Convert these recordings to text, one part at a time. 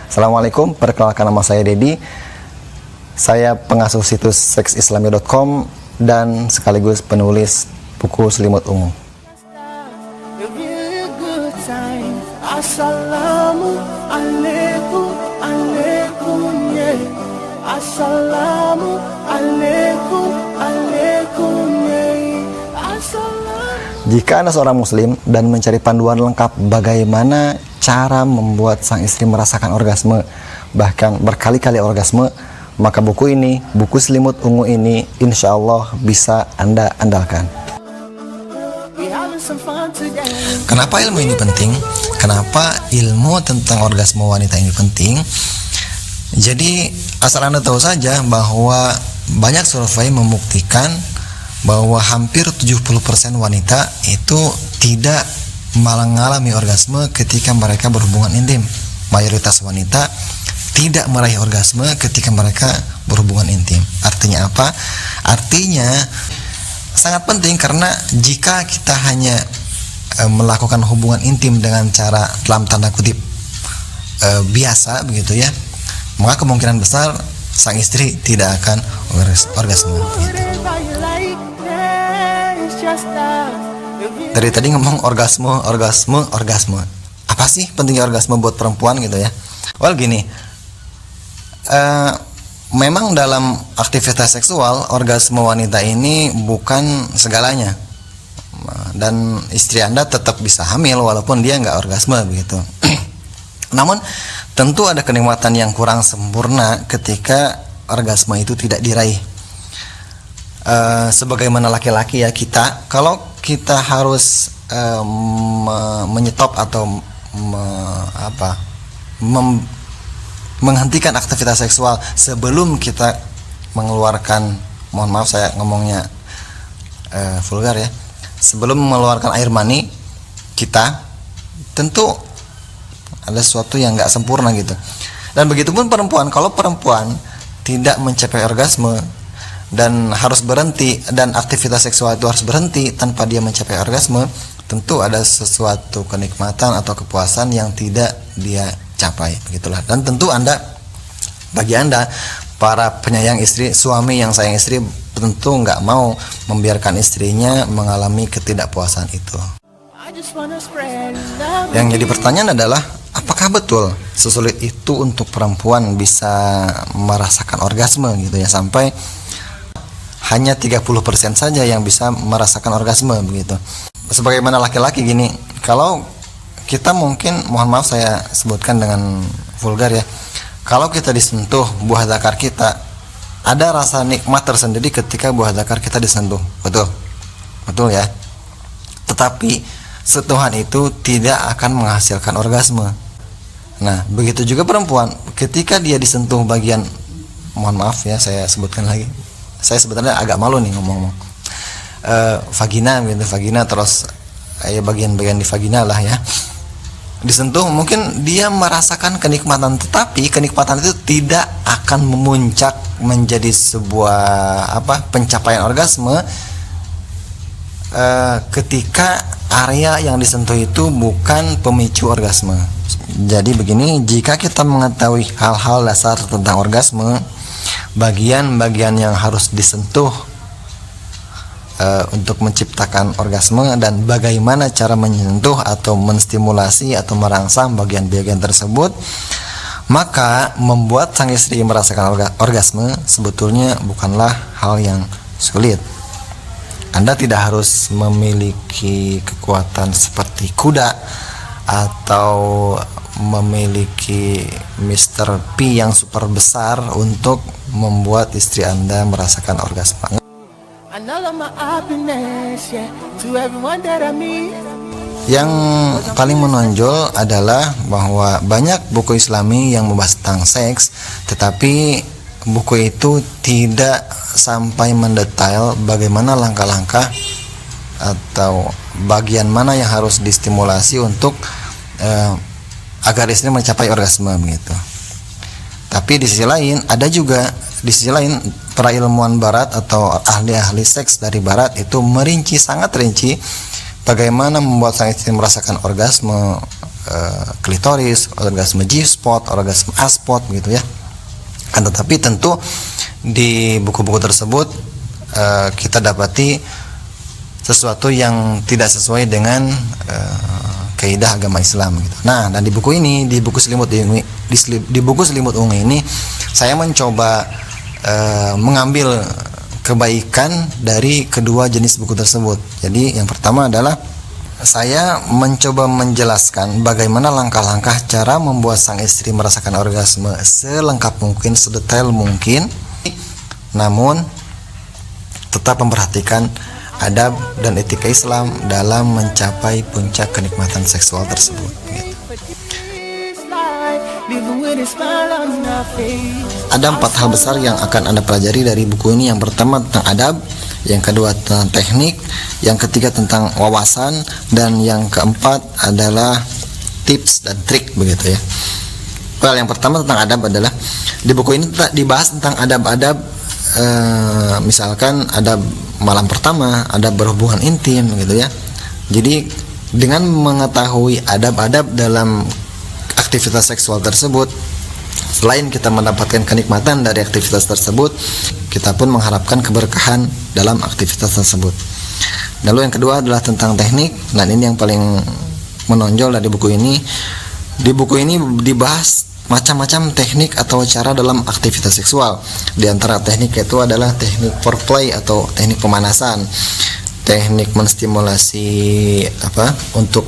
Assalamualaikum, perkenalkan nama saya Dedi. Saya pengasuh situs seksislami.com dan sekaligus penulis buku Selimut Ungu. Jika Anda seorang muslim dan mencari panduan lengkap bagaimana cara membuat sang istri merasakan orgasme, bahkan berkali-kali orgasme, maka buku ini, buku Selimut Ungu ini, insya Allah bisa Anda andalkan. Kenapa ilmu ini penting? Kenapa ilmu tentang orgasme wanita ini penting? Jadi, asal Anda tahu saja bahwa banyak survei membuktikan bahwa hampir 70% wanita itu tidak mengalami orgasme ketika mereka berhubungan intim. Mayoritas wanita tidak meraih orgasme ketika mereka berhubungan intim. Artinya apa? Artinya sangat penting, karena jika kita hanya melakukan hubungan intim dengan cara dalam tanda kutip biasa begitu ya, maka kemungkinan besar sang istri tidak akan orgasme begitu. Dari tadi ngomong orgasme. Apa sih pentingnya orgasme buat perempuan gitu ya? Well gini, memang dalam aktivitas seksual orgasme wanita ini bukan segalanya, dan istri Anda tetap bisa hamil walaupun dia nggak orgasme begitu. Namun tentu ada kenikmatan yang kurang sempurna ketika orgasme itu tidak diraih. Sebagaimana laki-laki ya, kalau kita harus menyetop atau menghentikan aktivitas seksual sebelum kita mengeluarkan, mohon maaf saya ngomongnya vulgar ya, sebelum mengeluarkan air mani kita, tentu ada sesuatu yang nggak sempurna gitu. Dan begitupun perempuan, kalau perempuan tidak mencapai orgasme dan harus berhenti, dan aktivitas seksual itu harus berhenti tanpa dia mencapai orgasme, tentu ada sesuatu kenikmatan atau kepuasan yang tidak dia capai, begitulah. Dan tentu bagi Anda para penyayang istri, suami yang sayang istri, tentu nggak mau membiarkan istrinya mengalami ketidakpuasan itu. Yang jadi pertanyaan adalah, apakah betul sesulit itu untuk perempuan bisa merasakan orgasme gitu ya, sampai hanya 30% saja yang bisa merasakan orgasme begitu. Sebagaimana laki-laki gini, kalau kita mungkin, mohon maaf saya sebutkan dengan vulgar ya, kalau kita disentuh buah zakar kita, ada rasa nikmat tersendiri ketika buah zakar kita disentuh, betul ya. Tetapi sentuhan itu tidak akan menghasilkan orgasme. Nah begitu juga perempuan, ketika dia disentuh bagian, mohon maaf ya saya sebutkan lagi, saya sebetulnya agak malu nih ngomong-ngomong, vagina terus ya bagian-bagian di vagina lah ya, disentuh, mungkin dia merasakan kenikmatan, tetapi kenikmatan itu tidak akan memuncak menjadi sebuah pencapaian orgasme ketika area yang disentuh itu bukan pemicu orgasme. Jadi begini, jika kita mengetahui hal-hal dasar tentang orgasme, bagian-bagian yang harus disentuh untuk menciptakan orgasme, dan bagaimana cara menyentuh atau menstimulasi atau merangsang bagian-bagian tersebut, maka membuat sang istri merasakan orgasme sebetulnya bukanlah hal yang sulit. Anda tidak harus memiliki kekuatan seperti kuda atau memiliki Mr. P yang super besar untuk membuat istri Anda merasakan orgasme. Yang paling menonjol adalah bahwa banyak buku Islami yang membahas tentang seks, tetapi buku itu tidak sampai mendetail bagaimana langkah-langkah atau bagian mana yang harus distimulasi untuk agar istri mencapai orgasme begitu. Tapi di sisi lain para ilmuwan barat atau ahli-ahli seks dari barat itu sangat rinci bagaimana membuat sang istri merasakan orgasme klitoris, orgasme G-spot, orgasme A-spot gitu ya. Kan tetapi tentu di buku-buku tersebut kita dapati sesuatu yang tidak sesuai dengan kaidah agama Islam gitu. Nah, dan di buku ini, di buku Selimut Ungu ini saya mencoba mengambil kebaikan dari kedua jenis buku tersebut. Jadi yang pertama adalah saya mencoba menjelaskan bagaimana langkah-langkah cara membuat sang istri merasakan orgasme selengkap mungkin, sedetail mungkin, namun tetap memperhatikan adab dan etika Islam dalam mencapai puncak kenikmatan seksual tersebut gitu. Ada 4 hal besar yang akan Anda pelajari dari buku ini. Yang pertama tentang adab, yang kedua tentang teknik, yang ketiga tentang wawasan, dan yang keempat adalah tips dan trik begitu ya. Well, yang pertama tentang adab adalah di buku ini dibahas tentang adab-adab, misalkan adab malam pertama, adab berhubungan intim gitu ya. Jadi dengan mengetahui adab-adab dalam aktivitas seksual tersebut, selain kita mendapatkan kenikmatan dari aktivitas tersebut, kita pun mengharapkan keberkahan dalam aktivitas tersebut. Lalu yang kedua adalah tentang teknik, dan ini yang paling menonjol dari buku ini. Di buku ini dibahas macam-macam teknik atau cara dalam aktivitas seksual. Di antara teknik itu adalah teknik foreplay atau teknik pemanasan, teknik menstimulasi untuk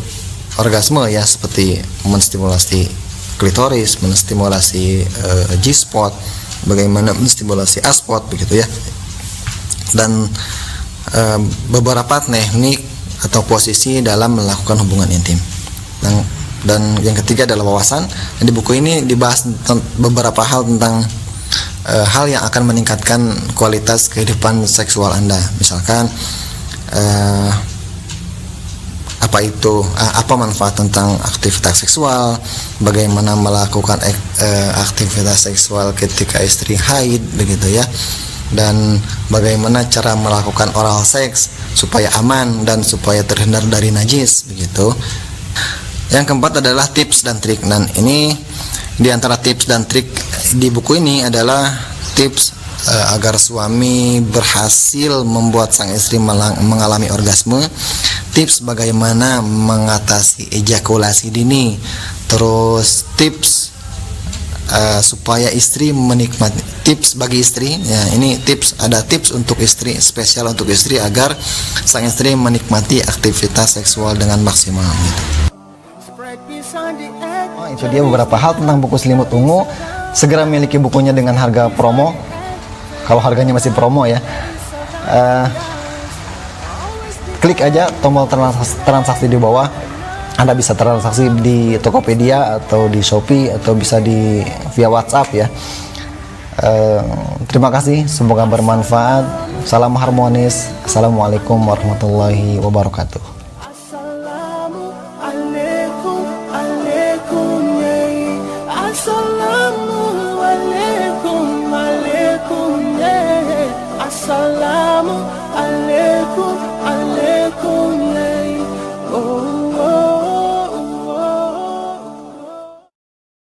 orgasme ya, seperti menstimulasi klitoris, menstimulasi G-spot, bagaimana menstimulasi A-spot begitu ya. Dan beberapa teknik atau posisi dalam melakukan hubungan intim. Dan yang ketiga adalah wawasan. Di buku ini dibahas beberapa hal tentang hal yang akan meningkatkan kualitas kehidupan seksual Anda. Misalkan apa manfaat tentang aktivitas seksual, bagaimana melakukan aktivitas seksual ketika istri haid begitu ya, dan bagaimana cara melakukan oral seks supaya aman dan supaya terhindar dari najis begitu. Yang keempat adalah tips dan trik, dan ini di antara tips dan trik di buku ini adalah tips agar suami berhasil membuat sang istri mengalami orgasme, tips bagaimana mengatasi ejakulasi dini, terus tips supaya istri menikmati, tips bagi istri ya, ini ada tips untuk istri, spesial untuk istri agar sang istri menikmati aktivitas seksual dengan maksimal gitu. Itu dia beberapa hal tentang buku Selimut Ungu. Segera miliki bukunya dengan harga promo, kalau harganya masih promo ya. Klik aja tombol transaksi di bawah. Anda bisa transaksi di Tokopedia atau di Shopee atau bisa via WhatsApp ya. Terima kasih, semoga bermanfaat. Salam harmonis. Assalamualaikum warahmatullahi wabarakatuh.